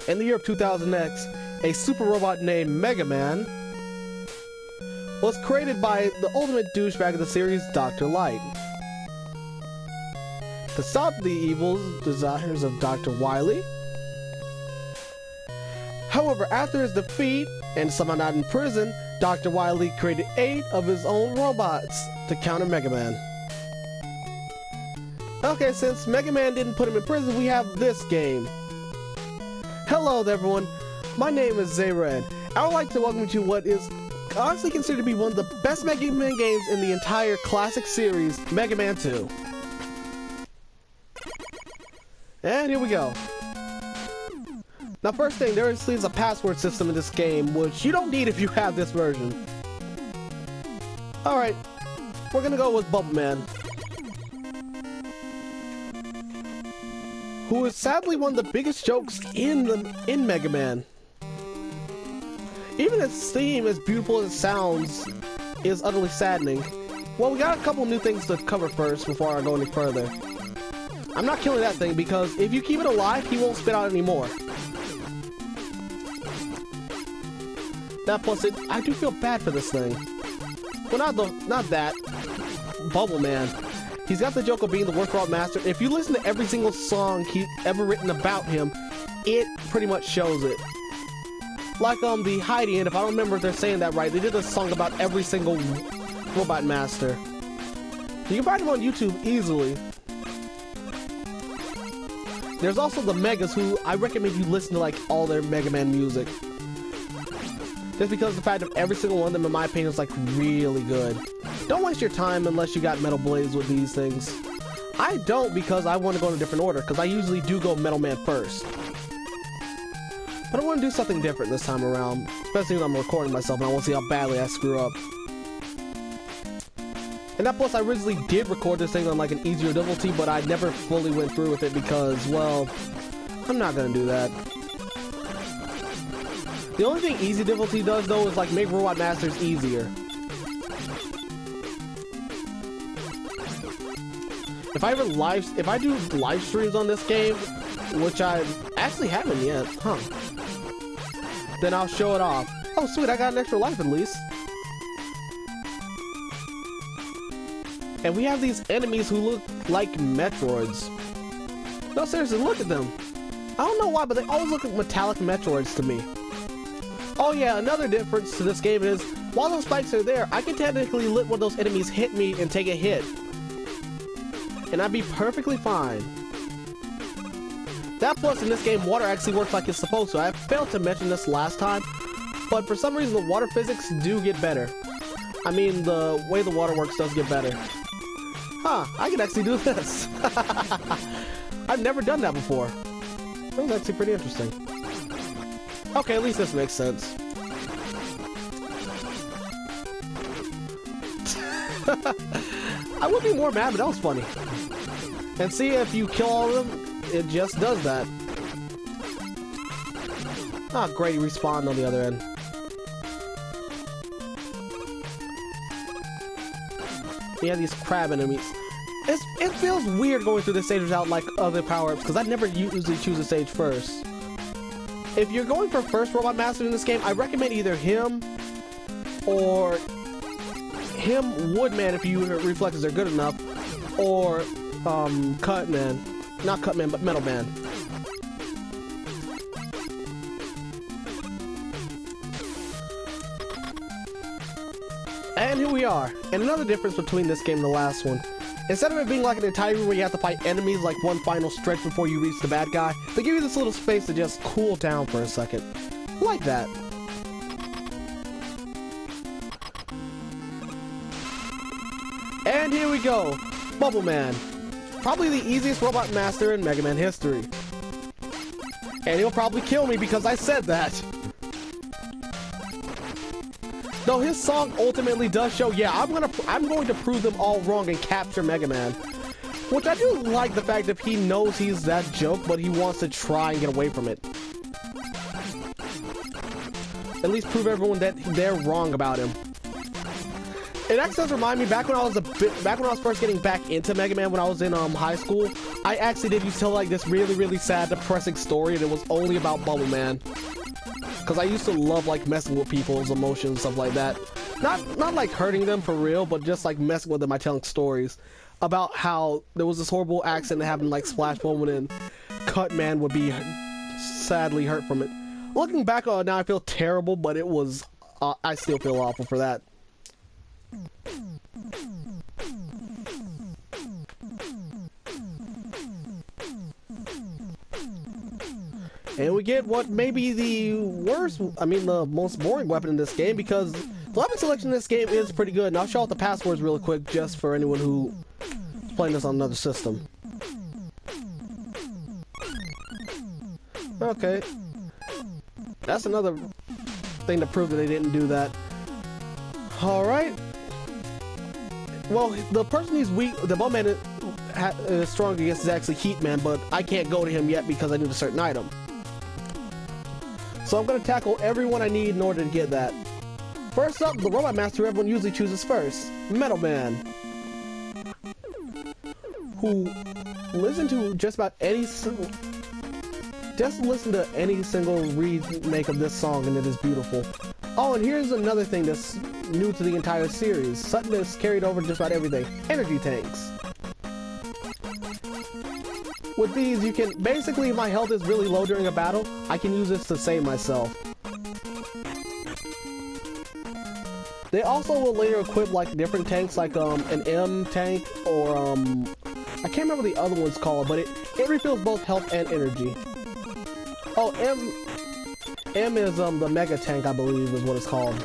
in the year of 2000X, a super robot named MegaMan was created by the ultimate douchebag of the series, Dr. Light. To stop the evil desires of Dr. Wily. However, after his defeat, and somehow not in prison, Dr. Wily created 8 of his own robots to counter MegaMan. Okay, since MegaMan didn't put him in prison, we have this game. Hello there, everyone. My name is Zayred. I would like to welcome you to what is honestly considered to be one of the best Mega Man games in the entire classic series, Mega Man 2. And here we go. Now, first thing, there is a password system in this game, which you don't need if you have this version. Alright, we're gonna go with Bubble Man, who is sadly one of the biggest jokes in Mega Man. Even its theme, as beautiful as it sounds, is utterly saddening. Well, we got a couple new things to cover first before I go any further. I'm not killing that thing because if you keep it alive, he won't spit out any more. Now, plus, I do feel bad for this thing. Well, not that. Bubble Man. He's got the joke of being the worst robot master. If you listen to every single song he's ever written about him, it pretty much shows it. Like the Heidi, and if I don't remember if they're saying that right, they did a song about every single robot master. You can find him on YouTube easily. There's also the Megas, who I recommend you listen to like all their Mega Man music. Just because the fact of every single one of them, in my opinion, is like really good. Don't waste your time unless you got Metal Blades with these things. I don't, because I want to go in a different order, because I usually do go Metal Man first. But I want to do something different this time around, especially when I'm recording myself and I want to see how badly I screw up. And that plus, I originally did record this thing on like an easier difficulty, but I never fully went through with it because, well, I'm not going to do that. The only thing easy difficulty does, though, is like make Robot Masters easier. If I do live streams on this game, which I actually haven't yet, then I'll show it off. Oh, sweet, I got an extra life at least. And we have these enemies who look like Metroids. No, seriously, look at them. I don't know why, but they always look like metallic Metroids to me. Oh yeah, another difference to this game is, while those spikes are there, I can technically let one of those enemies hit me and take a hit. And I'd be perfectly fine. That plus, in this game, water actually works like it's supposed to. I failed to mention this last time, but for some reason the water physics do get better. I mean, the way the water works does get better. Huh, I can actually do this. I've never done that before. That was actually pretty interesting. Okay, at least this makes sense. I would be more mad, but that was funny. And see, if you kill all of them, it just does that. Ah, great, he respawned on the other end. We have these crab enemies. It feels weird going through this stage without like other power-ups, because I never usually choose a stage first. If you're going for first Robot Master in this game, I recommend either him or Woodman if your reflexes are good enough, or Cutman. Not Cutman, but Metal Man. And here we are. And another difference between this game and the last one. Instead of it being like an entire room where you have to fight enemies like one final stretch before you reach the bad guy, they give you this little space to just cool down for a second. Like that. And here we go. Bubble Man. Probably the easiest Robot Master in Mega Man history. And he'll probably kill me because I said that. Though his song ultimately does show, yeah, I'm going to prove them all wrong and capture Mega Man. Which I do like the fact that he knows he's that joke, but he wants to try and get away from it. At least prove everyone that they're wrong about him. It actually does remind me, back when I was first getting back into Mega Man when I was in high school, I actually did used to tell like this really sad, depressing story, and it was only about Bubble Man. Because I used to love like messing with people's emotions, stuff like that. Not like hurting them for real, but just like messing with them by telling stories about how there was this horrible accident that happened like Splash Moment, and Cut Man would be sadly hurt from it. Looking back on it now, I feel terrible, but it was I still feel awful for that. And we get what may be the worst, the most boring weapon in this game, because the weapon selection in this game is pretty good. And I'll show out the passwords real quick just for anyone who is playing this on another system. Okay. That's another thing to prove that they didn't do that. Alright. Well, the person who's weak, the Bubble Man is strong against is actually Heat Man, but I can't go to him yet because I need a certain item. So I'm going to tackle everyone I need in order to get that. First up, the Robot Master who everyone usually chooses first, MegaMan, who listen to just about any single... Just listen to any single remake of this song and it is beautiful. Oh, and here's another thing that's new to the entire series. Something that's carried over just about everything. Energy tanks. With these, you can... Basically, if my health is really low during a battle, I can use this to save myself. They also will later equip, like, different tanks, like, an M tank, or, I can't remember the other one's called, but it refills both health and energy. Oh, M is, the Mega Tank, I believe, is what it's called.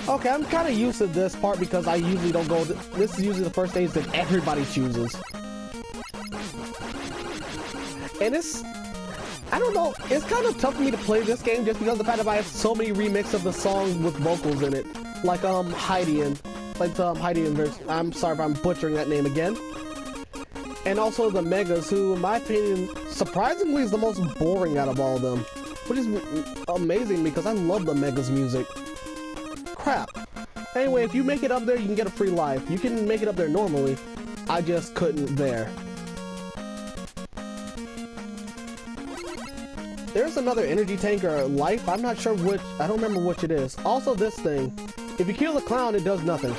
Okay, I'm kind of used to this part because I usually don't go... This is usually the first stage that everybody chooses. And it's... I don't know, it's kind of tough for me to play this game just because of the fact that I have so many remixes of the songs with vocals in it. Like, Heidi and... Like the Heidi and verse. I'm sorry if I'm butchering that name again. And also the Megas, who in my opinion, surprisingly is the most boring out of all of them. Which is amazing because I love the Megas music. Crap. Anyway, if you make it up there, you can get a free life. You can make it up there normally. I just couldn't there. There's another energy tank or life. I'm not sure which. I don't remember which it is. Also this thing. If you kill the clown, it does nothing.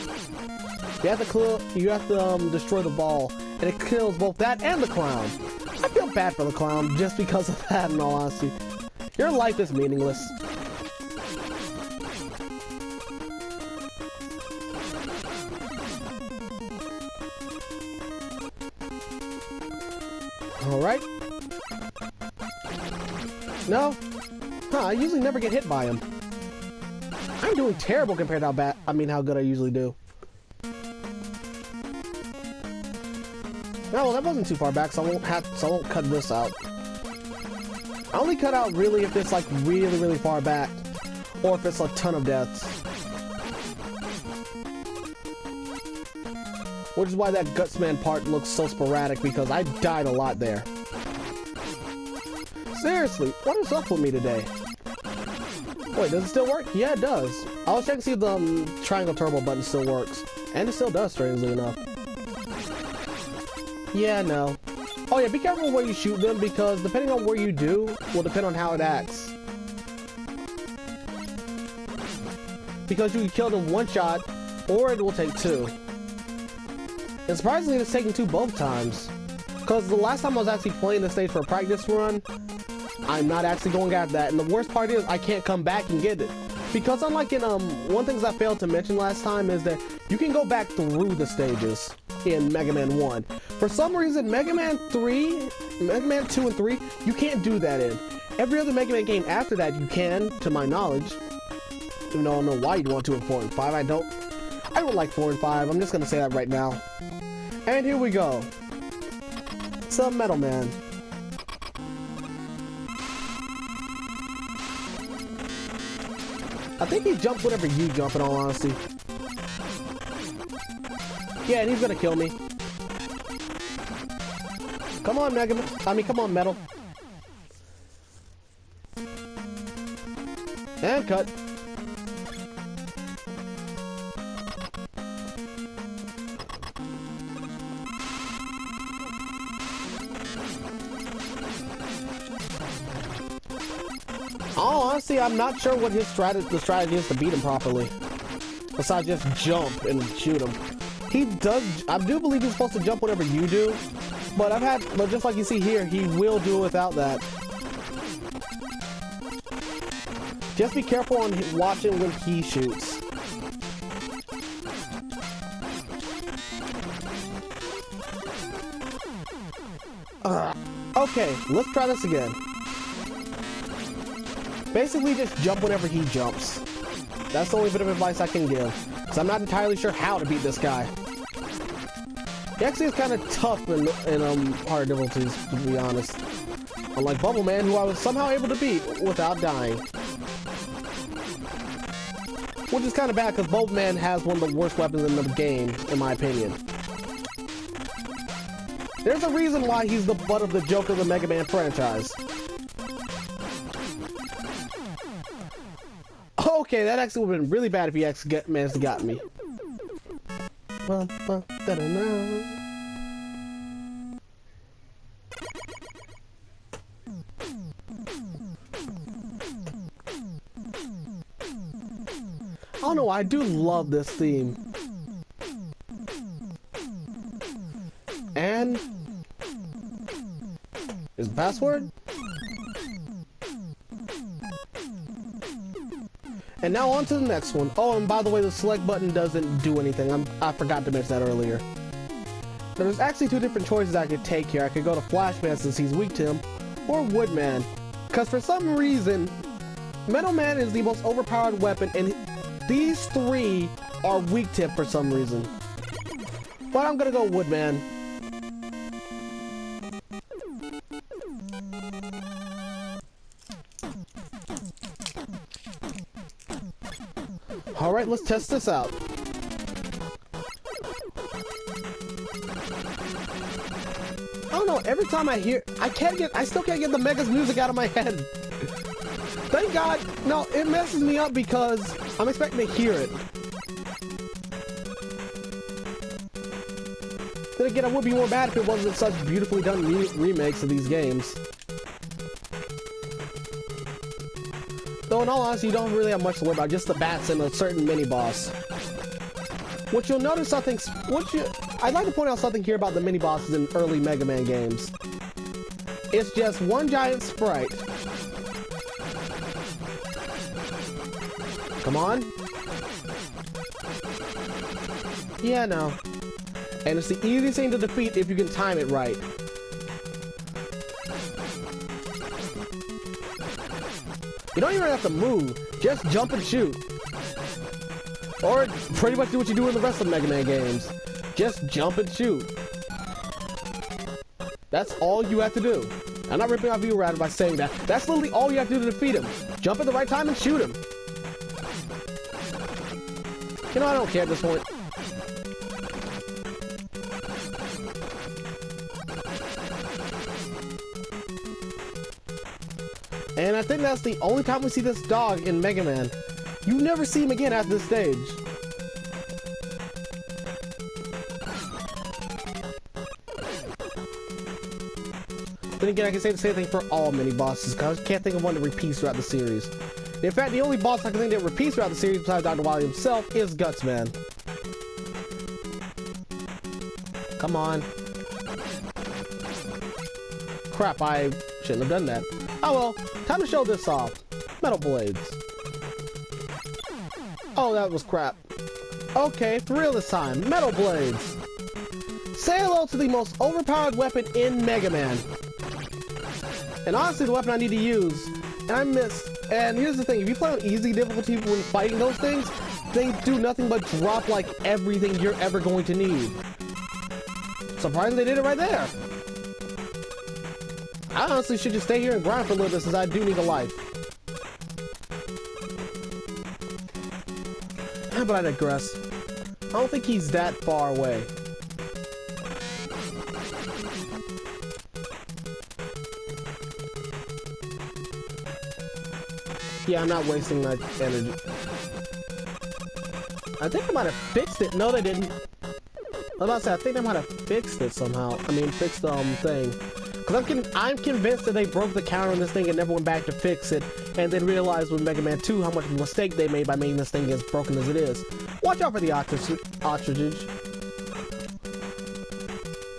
You have to destroy the ball, and it kills both that and the clown. I feel bad for the clown just because of that, in all honesty. Your life is meaningless. Alright. No? Huh, I usually never get hit by him. I'm doing terrible compared to how good I usually do. No, well, that wasn't too far back, so I won't cut this out. I only cut out really if it's like really far back, or if it's a ton of deaths. Which is why that Gutsman part looks so sporadic, because I died a lot there. Seriously, what is up with me today? Wait, does it still work? Yeah, it does. I was checking to see if the triangle turbo button still works. And it still does, strangely enough. Yeah, no. Oh yeah, be careful where you shoot them, because depending on where you do, will depend on how it acts. Because you can kill them one shot, or it will take two. And surprisingly, it's taking two both times. Because the last time I was actually playing the stage for a practice run, I'm not actually going at that, and the worst part is I can't come back and get it. Because unlike in, one thing I failed to mention last time is that you can go back through the stages in Mega Man 1. For some reason, Mega Man 2 and 3, you can't do that in. Every other Mega Man game after that you can, to my knowledge. Even though I don't know why you'd want to in 4 and 5, I don't like 4 and 5, I'm just gonna say that right now. And here we go. Some Metal Man. I think he jumps whenever you jump, in all honesty. Yeah, and he's gonna kill me. Come on, come on, Metal. And cut. honestly, I'm not sure what his the strategy is to beat him properly. Besides just jump and shoot him. He does, I do believe he's supposed to jump whenever you do. But but just like you see here, he will do it without that. Just be careful on watching when he shoots. Okay, let's try this again. Basically, just jump whenever he jumps. That's the only bit of advice I can give. Because I'm not entirely sure how to beat this guy. He actually is kind of tough in hard difficulties, to be honest. Unlike Bubble Man, who I was somehow able to beat without dying. Which is kind of bad, because Bubble Man has one of the worst weapons in the game, in my opinion. There's a reason why he's the butt of the joke of the Mega Man franchise. Okay, that actually would have been really bad if he actually managed to got me. Oh no, I do love this theme. And is the password? And now on to the next one. Oh, and by the way, the select button doesn't do anything. I forgot to mention that earlier. There's actually two different choices I could take here. I could go to Flashman since he's weak to him, or Woodman. Because for some reason, Metal Man is the most overpowered weapon, and these three are weak to him for some reason. But I'm gonna go Woodman. Alright, let's test this out. I don't know, every time I hear, I still can't get the Mega's music out of my head. Thank God, no, it messes me up because I'm expecting to hear it. Then again, I would be more mad if it wasn't such beautifully done remakes of these games. Though in all honesty, you don't really have much to worry about, just the bats and a certain mini-boss. What you'll notice I'd like to point out something here about the mini-bosses in early Mega Man games. It's just one giant sprite. Come on. Yeah, no. And it's the easiest thing to defeat if you can time it right. You don't even have to move, just jump and shoot. Or pretty much do what you do in the rest of the Mega Man games. Just jump and shoot. That's all you have to do. I'm not ripping off you rather by saying that. That's literally all you have to do to defeat him. Jump at the right time and shoot him. You know, I don't care at this point. And I think that's the only time we see this dog in Mega Man. You never see him again after this stage. Then again, I can say the same thing for all mini-bosses, because I can't think of one that repeats throughout the series. In fact, the only boss I can think that repeats throughout the series besides Dr. Wily himself is Gutsman. Come on. Crap, I shouldn't have done that. Oh well, time to show this off. Metal Blades. Oh, that was crap. Okay, for real this time. Metal Blades. Say hello to the most overpowered weapon in Mega Man. And honestly, the weapon I need to use, and here's the thing, if you play on easy difficulty when fighting those things, they do nothing but drop like everything you're ever going to need. Surprisingly, they did it right there. I honestly should just stay here and grind for a little bit since I do need a life. But I digress. I don't think he's that far away. Yeah, I'm not wasting my energy. I think I might have fixed it. No, they didn't. I was about to say, I think they might have fixed it somehow. I mean, fixed the thing. Because I'm convinced that they broke the counter on this thing and never went back to fix it, and then realized with Mega Man 2 how much of a mistake they made by making this thing as broken as it is. Watch out for the ostrich.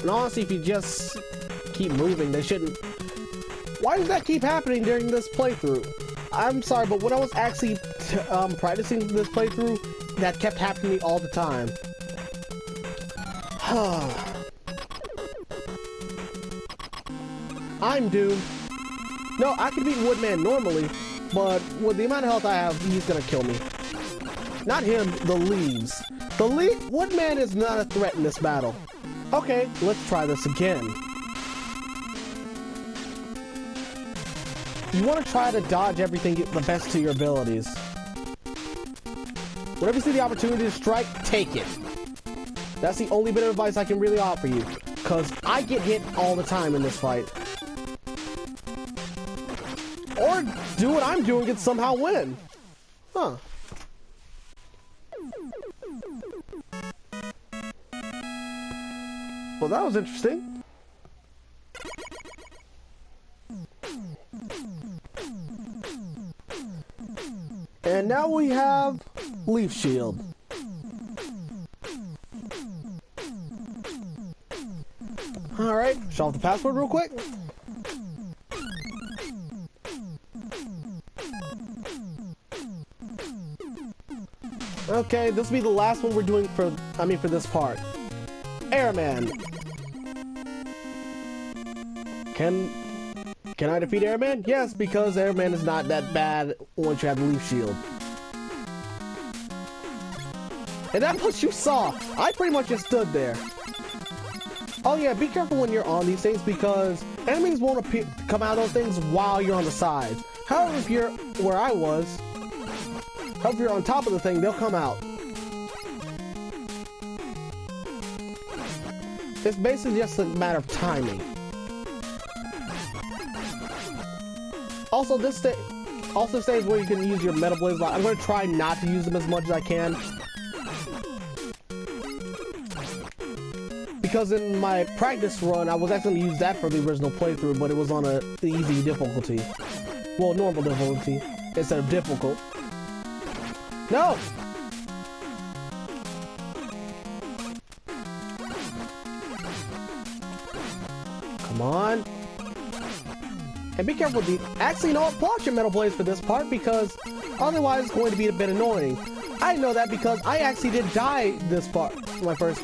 And honestly, if you just keep moving, they shouldn't... Why does that keep happening during this playthrough? I'm sorry, but when I was actually practicing this playthrough, that kept happening all the time. I'm doomed. No, I can beat Woodman normally, but with the amount of health I have, he's gonna kill me. Not him, the leaves. Woodman is not a threat in this battle. Okay, let's try this again. You want to try to dodge everything the best to your abilities. Whenever you see the opportunity to strike, take it. That's the only bit of advice I can really offer you, because I get hit all the time in this fight. Or do what I'm doing and somehow win. Huh. Well, that was interesting. And now we have Leaf Shield. Alright, show off the password real quick. Okay, this will be the last one we're doing for this part. Airman. Can I defeat Airman? Yes, because Airman is not that bad once you have the Leaf Shield. And that's what you saw. I pretty much just stood there. Oh yeah, be careful when you're on these things because enemies won't come out of those things while you're on the sides. However, if you're where I was, if you're on top of the thing, they'll come out. It's basically just a matter of timing. Also, this stage where you can use your Metal Blades. I'm going to try not to use them as much as I can. Because in my practice run, I was actually going to use that for the original playthrough, but it was on the easy difficulty. Well, normal difficulty instead of difficult. No! Come on. And be careful with the... Actually, no, block your Metal Blades for this part because otherwise it's going to be a bit annoying. I know that because I actually did die this part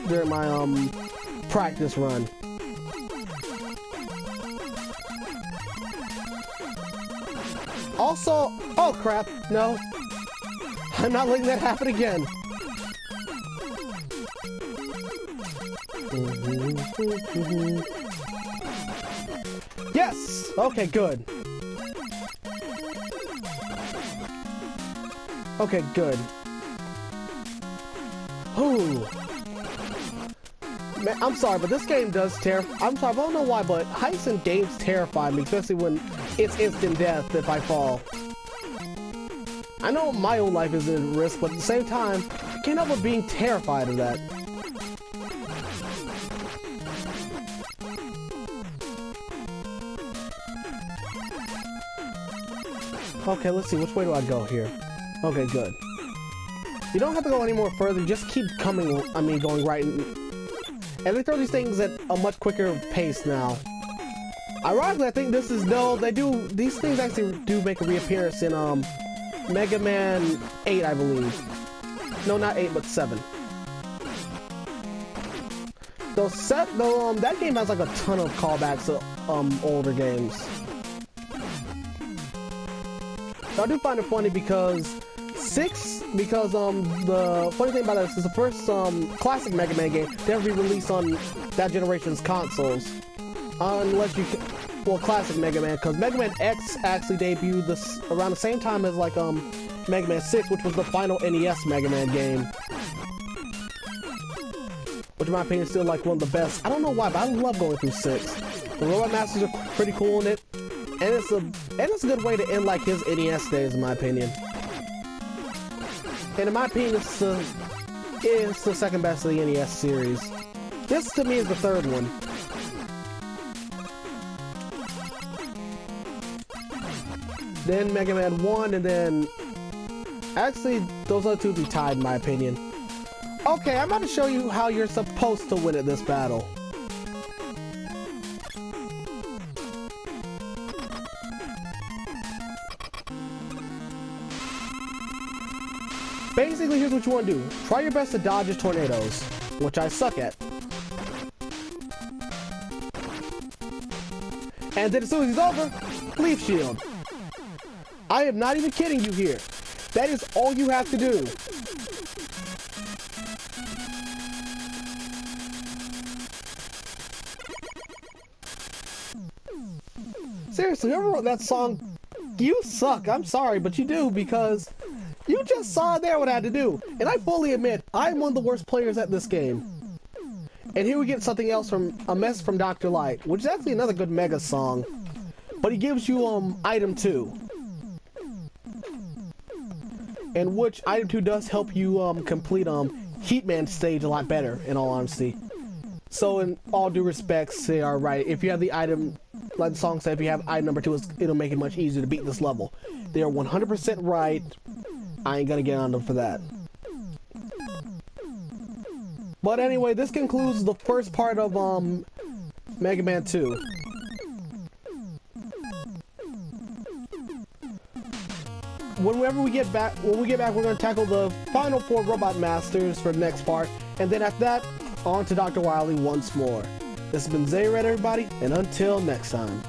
during my practice run. Also, oh crap, no. I'm not letting that happen again. Yes! Okay, good. Okay, good. Ooh. Man, I'm sorry, but this game does I'm sorry, I don't know why, but heists in games terrify me, especially when it's instant death if I fall. I know my own life is in risk, but at the same time, I can't help but being terrified of that. Okay, let's see, which way do I go here? Okay, good. You don't have to go any more further, just keep going right. And they throw these things at a much quicker pace now. Ironically, I think these things actually do make a reappearance in, Mega Man 8, I believe. No, not 8, but 7. That game has like a ton of callbacks to, older games. So I do find it funny because the funny thing about this is the first classic Mega Man game to ever be released on that generation's consoles. Unless you can, well, classic Mega Man, because Mega Man X actually debuted around the same time as like Mega Man 6, which was the final NES Mega Man game. Which in my opinion is still like one of the best. I don't know why, but I love going through 6. The Robot Masters are pretty cool in it. And it's a good way to end like his NES days, in my opinion. And in my opinion, it's the second best of the NES series. This to me is the third one. then Mega Man 1, and then... Actually, those other two be tied in my opinion. Okay, I'm about to show you how you're supposed to win at this battle. Basically, here's what you want to do. Try your best to dodge his tornadoes, which I suck at. And then as soon as he's over, leaf shield. I am not even kidding you here. That is all you have to do. Seriously, whoever wrote that song, you suck. I'm sorry, but you do, because you just saw there what I had to do. And I fully admit, I'm one of the worst players at this game. And here we get something else from a message from Dr. Light, which is actually another good Mega song. But he gives you item 2. And which item 2 does help you complete Heatman stage a lot better, in all honesty. So in all due respects, they are right. If you have the item, like the song said, if you have item number 2, it'll make it much easier to beat this level. They are 100% right. I ain't gonna get on them for that. But anyway, this concludes the first part of Mega Man 2. Whenever we get back, we're gonna tackle the final 4 Robot Masters for the next part, and then after that, on to Dr. Wily once more. This has been Zayred, everybody, and until next time.